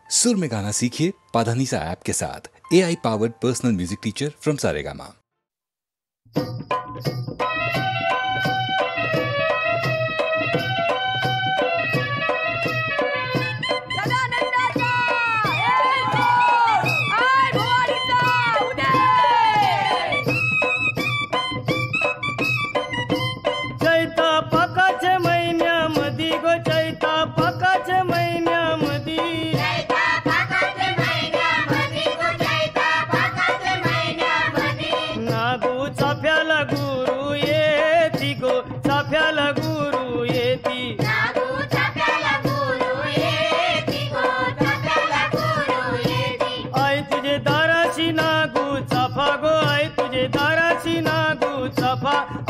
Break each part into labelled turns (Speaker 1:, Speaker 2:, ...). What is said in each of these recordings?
Speaker 1: सुर में गाना सीखिए पाधानीसा ऐप के साथ। AI powered personal music teacher from Saregama.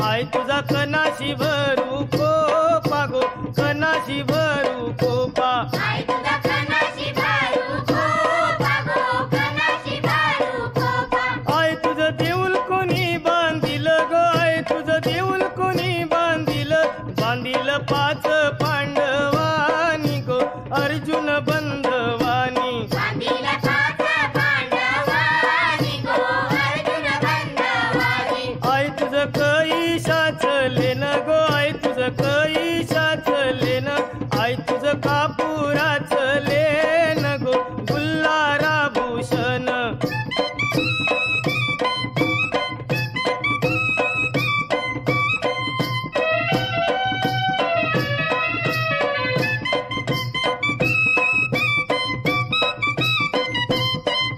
Speaker 2: आई तुझा कनाशी भरू कोपा गो, कनाशी भरू कोपा, आई तुझा कनाशी भरू कोपा गो, कनाशी भरू कोपा, आई तुझं देऊळ कोणी बांधिल गो, आई तुझं देऊळ कोणी बांधिल, बांधिल पाच पांडवानी गो, अर्जुन बंधवानी, बांधिल पाच पांडवानी गो, अर्जुन बंधवानी, आई तुझं कैशाच लेन गो, आई तुझं कैशाच लेन, आई तुझं कापुराच लेन गो, गुल्हारा भूषण,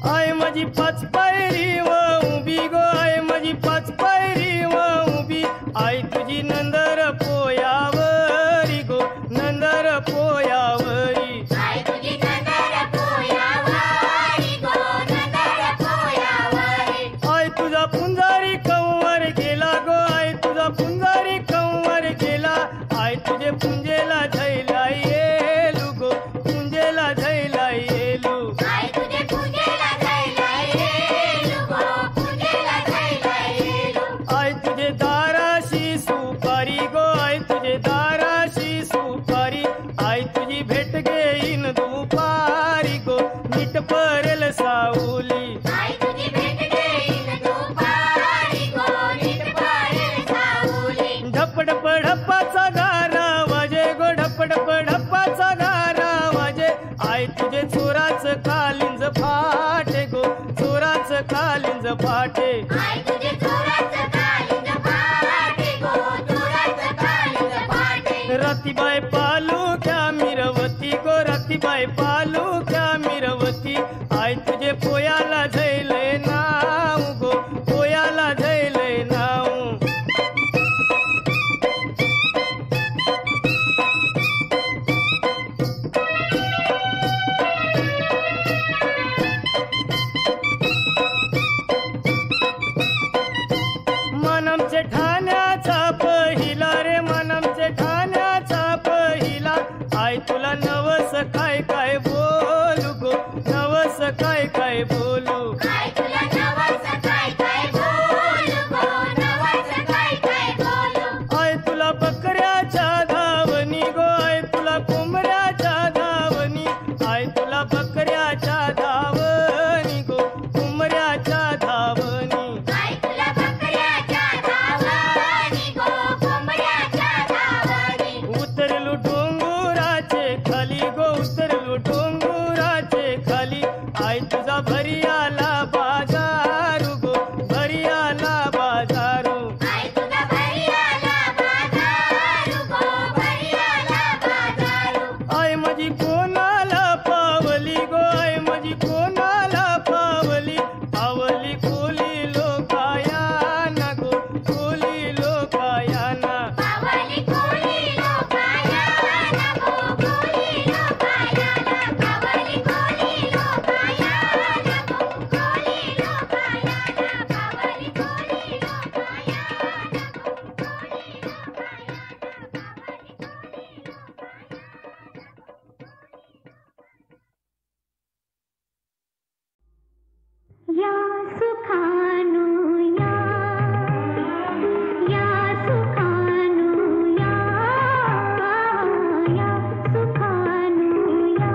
Speaker 2: आई माझी पाच पायरी व उभी गो, आई माझी पाच पायरी व उभी, आई तुझी नंदर पोयावरी गो, नंदर पोयावरी, आई तुझी नंदर पोयावरी गो, नंदर पोयावरी, आई तुझा पुंजारी कंवर गेला गो, आई तुझा पुंजारी कंवर गेला, आई तुझे पुंजेला झैला येलू गो, पुंजेला झैला येलू, आई तुझे पुंजेला झैला येलू गो, पुंजेला झैला येलू, आई तुझे दाराशी सुपारी गो, आई तुझे दाराशी सुपारी, आई तुझी भेट घेईन दुपारी गो, नीट परेल सावली, आई तुझी भेट घेईन दुपारी गो, नीट परेल सावली, ढपढप ढप्पाचा गारा वाजे गो, ढपढप ढप्पाचा गारा वाजे, आई तुझे चोराच कालिंज फाटे गो, चोराच कालिंज फाटे, आई तुझे चोराच कालिंज फाटे गो, चोराच कालिंज फाटे, रतीबाई पालुक्या मिरवती गो, रतीबाई पालुक्या मिरवती, आई तुझे पोयाला झैले नाव गो, पोयाला झैले नाव, मनमचे ठाण्याचा पहिला रे, मनमचे ठाण्याचा पहिला, आई तुला नवस काय काय बोलू गो, नवस काय काय बोलू, आई तुला नवस काय काय बोलू गो, नवस काय काय बोलू, आई तुला बकऱ्याच्या धावणी गो, आई तुला कोंबड्याच्या धावणी, आई तुला बकऱ्याच्या धावणी गो, कोंबड्याच्या धावणी, आई तुला बकऱ्याच्या धावणी गो, कोंबड्याच्या धावणी, उतरलू डोंगराचे खाली गो, उतरलू डोंगराचे खाली, आई तुझा भरी आला बाजारू गो, भरी आला बाजारू, आई तुझा भरी आला बाजारू गो, भरी आला बाजारू, आई माझी कोणाला पावली गो, आई माझी कोणाला पावली, पावली कोली लोकायाना गो, कोली लोकायाना, पावली कोली लोकायाना गो, कोली लोकायाना, पावली कोली लोकायाना गो, कोली लोकायाना, पावली कोली लोकायाना गो, कोली लोकायाना, या सुखानु या सुखानु या सुखानु या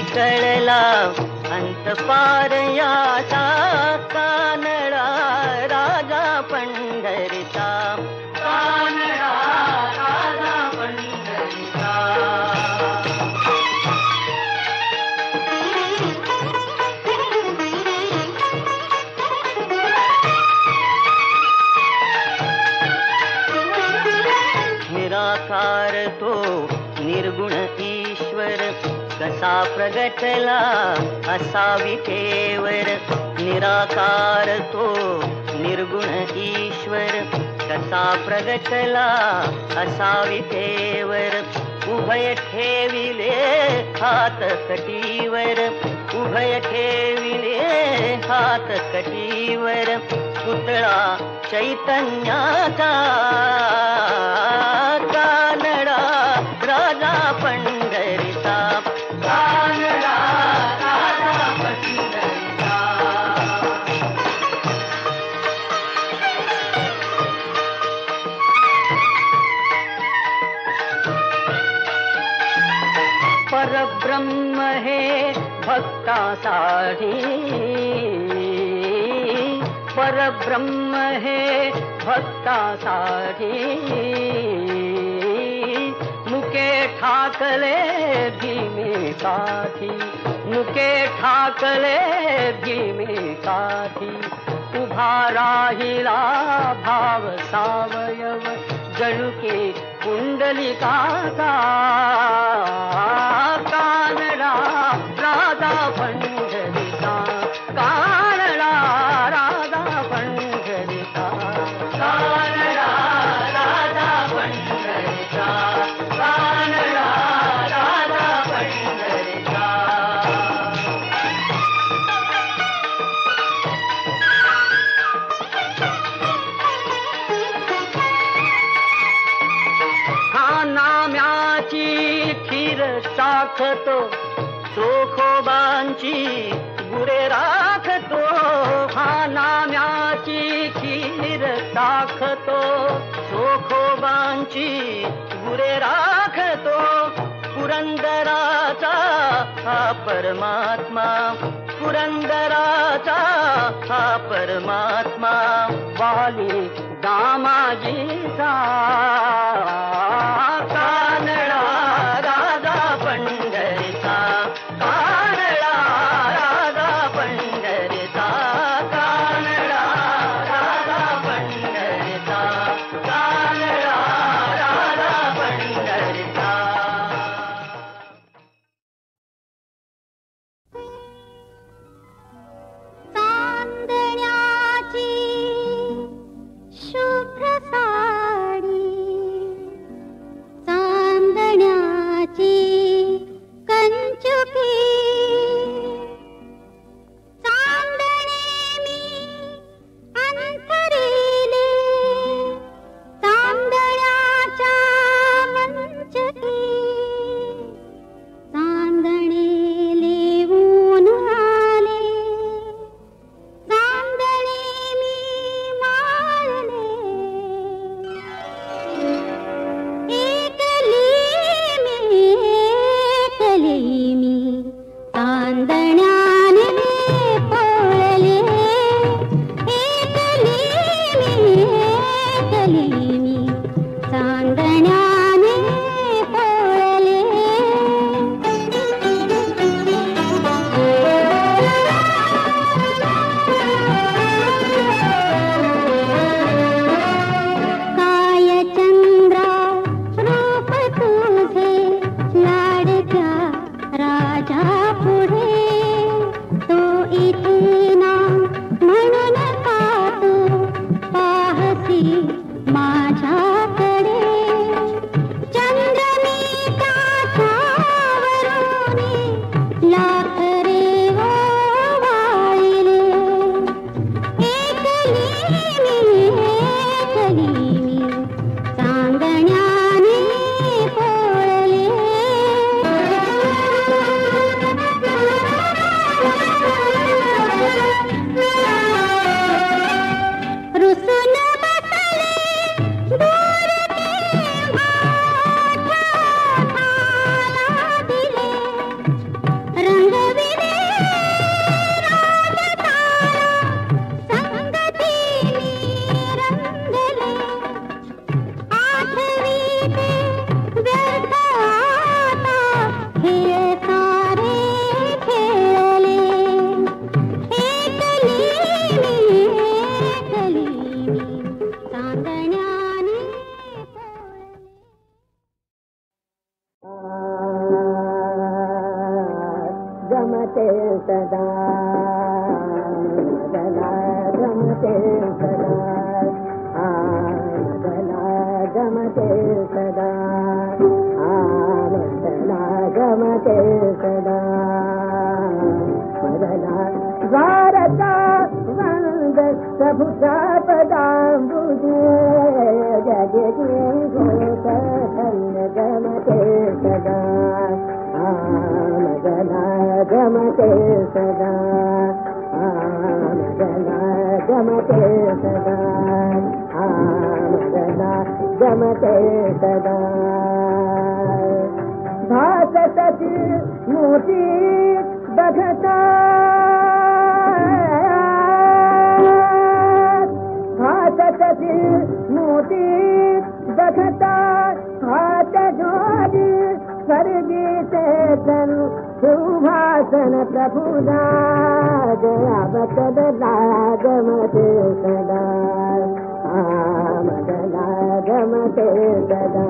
Speaker 3: नाही कळला अंत पार याचा, कानडा राजा पंढरीचा, कानडा राजा पंढरीचा. निराकार तो निर्गुण ईश्वर, कसा प्रगटला असा विटेवर. निराकार तो निर्गुण ईश्वर, कसा प्रगटला असा विटेवर. उभय ठेविले हात कटीवर, उभय ठेविले हात कटीवर. पुतळा चैतन्याचा, कानडा राजा पंढरीचा, कानडा राजा पंढरीचा. परब्रह्म हे भक्तासाठी, परब्रह्म हे भक्तासाठी. मुके ठाकले भीमेकाठी, मुके ठाकले भीमेकाठी. उभा राहिला भाव सावयव, जणू की पुंडलिकाचा, कानडा राजा पंढरीचा, कानडा राजा पंढरीचा, कानडा राजा पंढरीचा, कानडा राजा पंढरीचा. हा नाम्याची खीर साखतो, चोखोबांची गुरे राखतो. हा नाम्याची खीर साखतो, चोखोबांची गुरे राखतो. पुरंदराचा हा परमात्मा, पुरंदराचा हा परमात्मा. वाली दामाजीचा, कानडा राजा पंढरीचा, कानडा राजा पंढरीचा, कानडा राजा पंढरीचा, कानडा राजा पंढरीचा.
Speaker 4: चांदण्याची शुभ्र साडी
Speaker 3: सदा मदना गमते सदा मदना गमते सदा मदना गमते सदा मदना भारता वंद प्रभुता पदाम्बुजे जगति धन्य गमते सदा मदना गमते सदा मदना गमते सदा मदना गमते सदा भासती मोती बघता भासती मोती बघता हात जोडी स्वर्गी चेतन सुभाषण प्रभुदा जया बदला गमते सदा मदना गमते सदा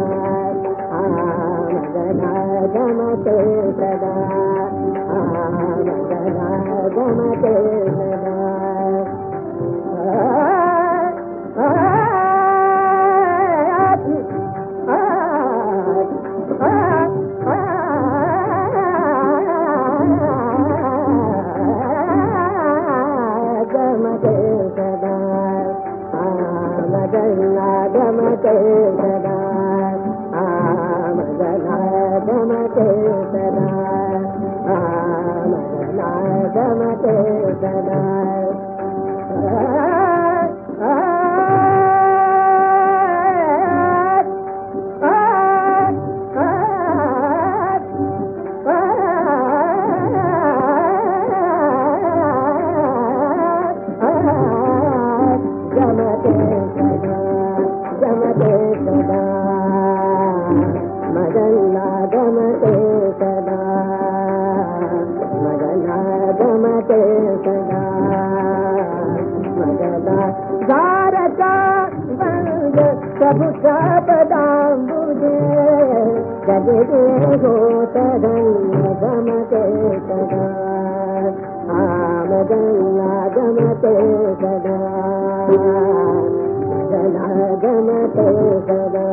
Speaker 3: मदना गमते सदा मदना गमते सदा गमते सदा मदना गमते सदा मदना गमते सदा मदना गमते सदा गमते सदा गमते सदा मदना गमते सदा मदना गमते सदा मदना भारता वंद प्रभुता पदाम्बुजे जगति धन्य गमते सदा मदना गमते सदा मदना गमते सदा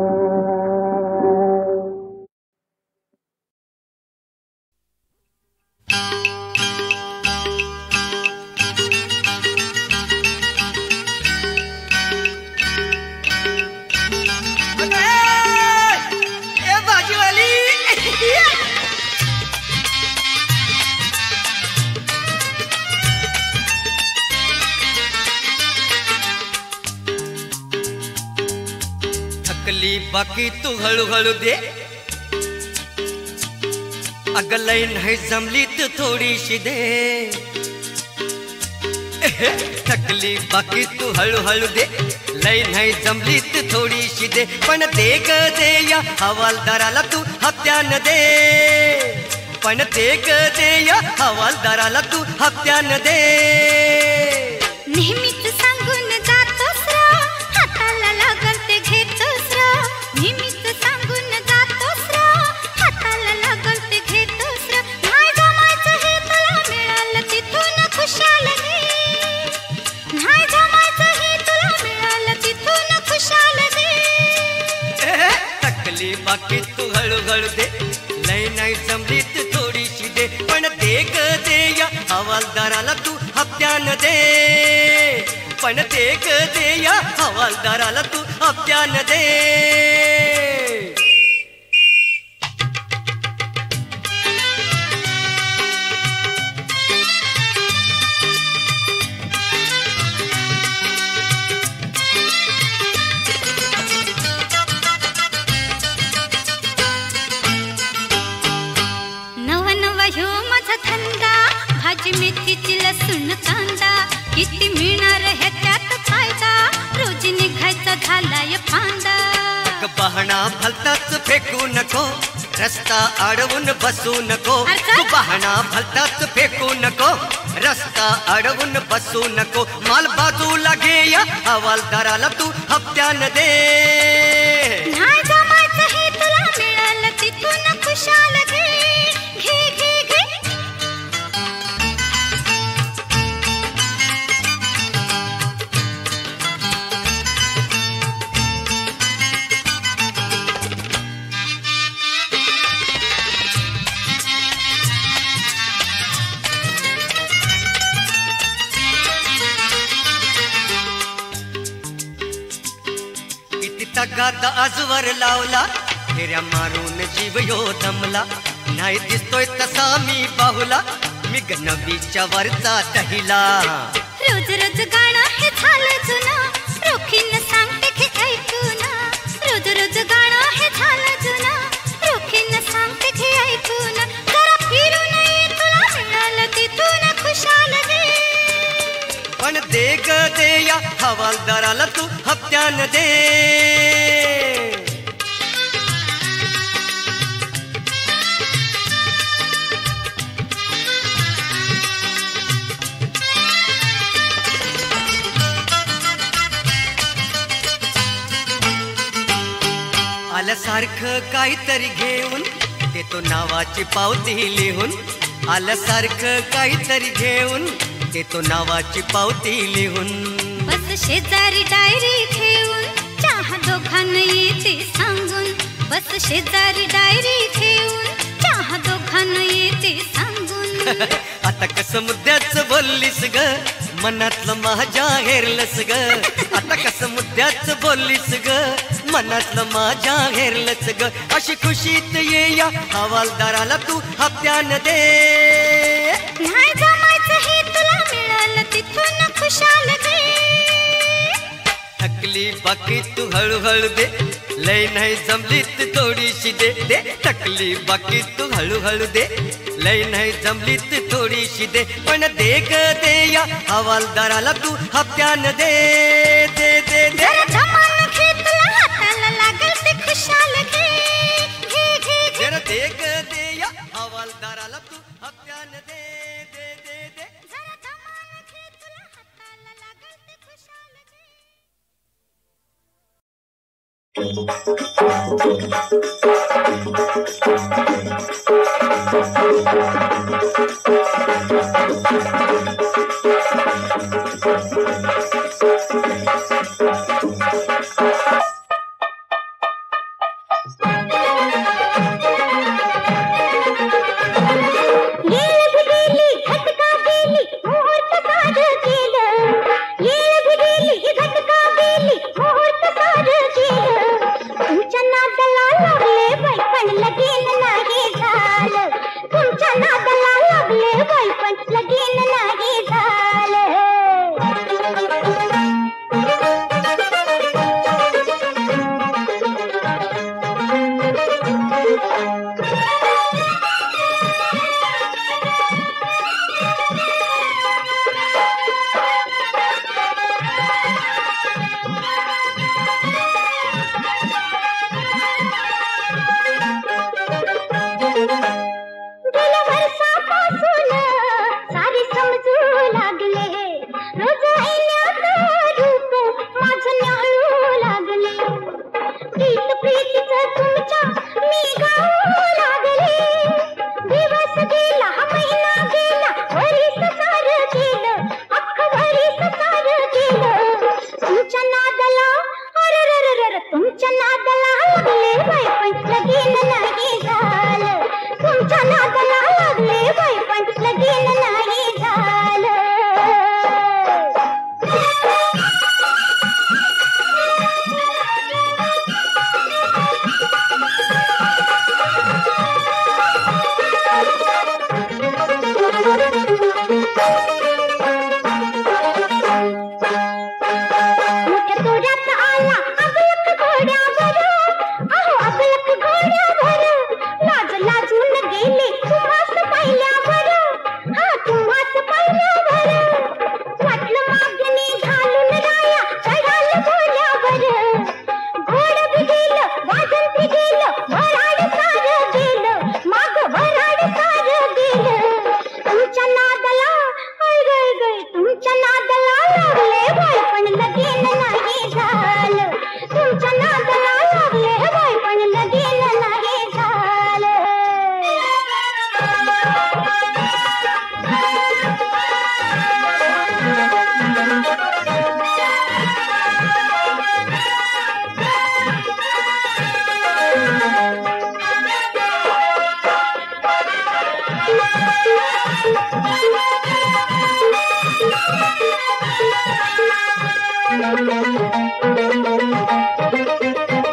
Speaker 4: बाकी तू हळूहळू दे अगं लय नाही जमली तर थोडीशी दे थकली बाकी तू हळूहळू दे लय नाही जमली तर थोडीशी दे पण दे ग दे या हवालदाराला तू हप्त्यानं दे पण दे ग दे या हवालदाराला तू हप्त्यानं दे
Speaker 5: नेहमीच सांगून जातोस र हाताला लागल ते घेतोस र नेहमीच सांगून जातोस र हाताला लागल ते घेतोस र नाही जमायचं हे तुला मिळालं तिथून खुशाल घे नाही जमायचं हे तुला मिळालं तिथून खुशाल घे
Speaker 4: थकली बाकी तू हळूहळू दे लय नाही जमली तर थोडीशी दे पण दे ग दे या हवालदाराला तू हप्त्यानं दे पण दे ग दे या हवालदाराला तू हप्त्यानं दे
Speaker 5: नव नव ह्यो माझा धंदा भाजी मेथीची लसूण कांदा किती मिळणार ह्याच्यात फायदा रोज निघायचा झालाय फांदा
Speaker 4: बहाणा भलताच फेकू नको रस्ता अडवून बसू नको
Speaker 5: अच्छा?
Speaker 4: बहाणा भलताच फेकू नको रस्ता अडवून बसू नको माल बाजूला घे या हवालदाराला तू हप्त्यानं दे
Speaker 5: नाही जमायचं हे तुला मिळालं तिथून खुशाल घे घे घे घे
Speaker 4: जगात आजवर लावला फेऱ्या मारून जीव यो दमला नाही दिसतोय तसा मी बाहुला मी गणवीच्या वरचा दहिला
Speaker 5: रोज रोज गाणं हे झालं जुनं रोखीन सांगते हे ऐकू ना रोज रोज गाणं हे झालं जुनं रोखीन सांगते हे ऐकू ना जरा फिरून ये तुला मिळालं तिथून खुशाल घे
Speaker 4: पण दे ग दे या हवालदाराला तू हप्त्यान दे आल्यासारखं काहीतरी घेऊन देतो नावाची पावती लिहून आल्यासारखं काहीतरी घेऊन देतो नावाची पावती लिहून
Speaker 5: बस शेजारी डायरी घेऊन चहा दोघांना येते सांगून बस शेजारी डायरी घेऊन चहा दोघांना येते सांगून
Speaker 4: आता कसं मुद्द्याच बोललीस ग मनातलं माझ्या हेरलंस ग आता कसं मुद्द्याच बोललीस ग मनातलं माझ्या हेरलंच ग अशी खुशीत ये या हवालदाराला तू हप्त्यान दे
Speaker 5: नाही जमायचं हे तुला मिळालं तिथून खुशाल घे
Speaker 4: थकली बाकी तू हळूहळू दे लय नाही जमली तू थोडीशी दे दे थकली बाकी तू हळूहळू दे लय नाही जमली तू थोडीशी दे पण दे ग दे या हवालदाराला तू हप्त्यान दे दे दे दे
Speaker 5: जरा जमान घे तुला हाताला लागल ते खुशाल घे घे घे घे
Speaker 4: जरा दे ग दे या हवालदाराला तू हप्त्यान दे दे दे दे
Speaker 5: जरा जमान घे तुला हाताला लागल ते खुशाल घे
Speaker 3: Thank you.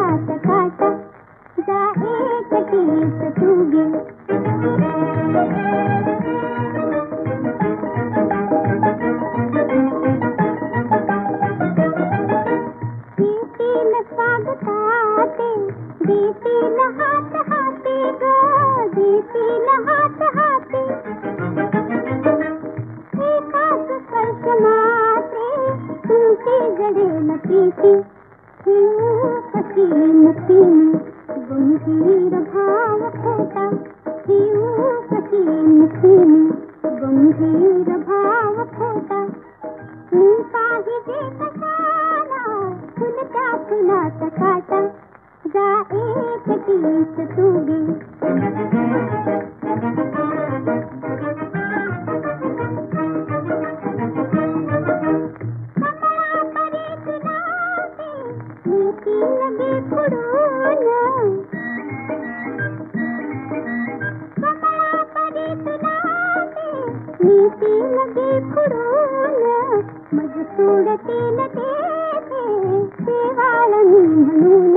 Speaker 5: फुलाचा काटा जा एकटीच तू गे देतील स्वागताते देतील हात हाते ग देतील हात हाते एकाच स्पर्श मात्रे तुमची जडेल प्रीती कशी मुक्तीने गंभीर भाव खोटा कशी मुक्तीने गंभीर भाव खोटा मी पाहिजे कशाला फुलत्या फुलाचा काटा जा एकटीच तू गे लगे फुडून कमळा परी तुलाते नीती लगे फुडून मज सोडते न देते शेवाळणी म्हणून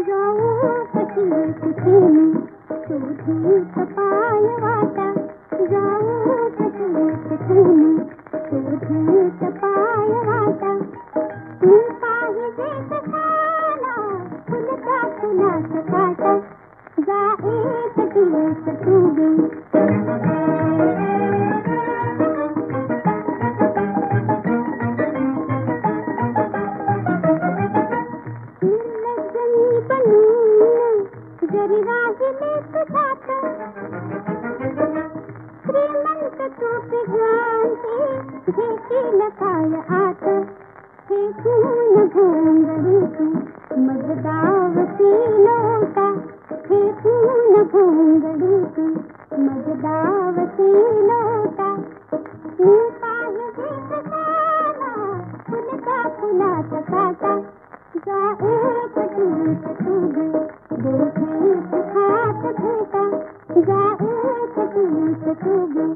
Speaker 5: जाऊ कशी कुठेने शोधीत पाय वाटा जाऊ कशी कुठेने शोधीत पाय वाटा मी पाहिजे कशाला फुलत्या फुलाचा काटा जा एकटीच तू गे निर्लज्जनी बनून जरी राहिले तुझ्यात श्रीमंत तू पिघांते घेतील काय आत फेकून भोंगडी तू मजदावती लोटा फेकून भोंगडी तू मजदावती लोटा मी पाहिजे कशाला फुलत्या फुलाचा काटा जा एकटीच तू गे दोघीच हात घेता जा एकटीच तू गे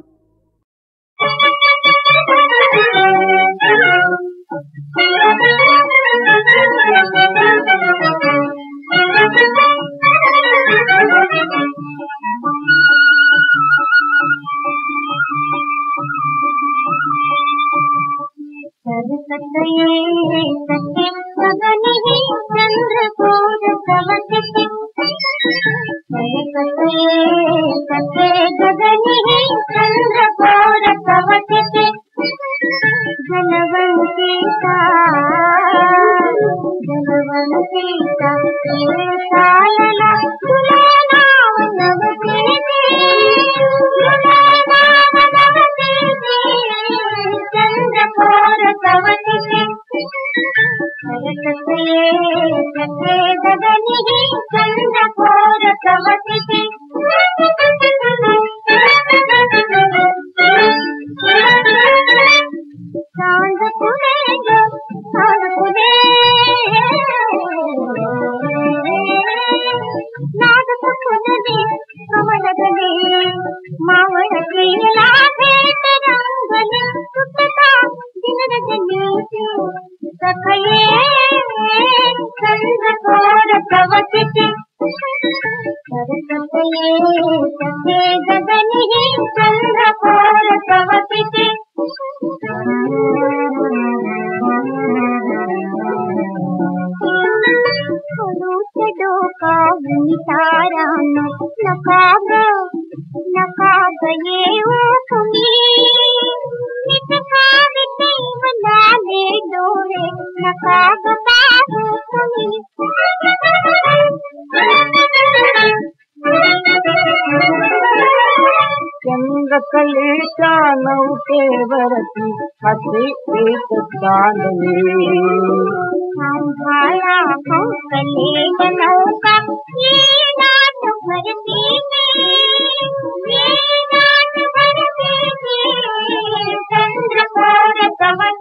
Speaker 3: चंद्रकलेच्या नौकेवरती असे एक चांदणे
Speaker 5: सांभाळा कले नौका नाथ भरती चंद्रकोर कवती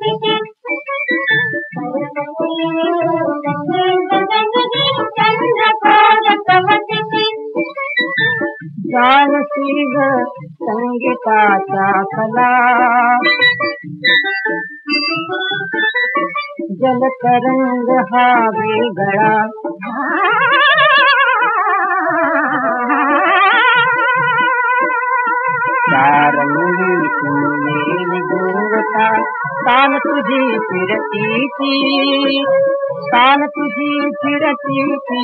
Speaker 5: चंद्रकोर कवती
Speaker 3: जानसी ग संगीताचा कला जलतरंग हा वेगळा सारंगी सुनेली गुंगता तान तुझी फिरती ती तान तुझी फिरती ती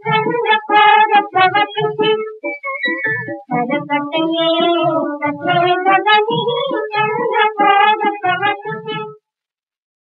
Speaker 3: चंद्रकोर प्रवती सरकटे कटे गगनी चंद्र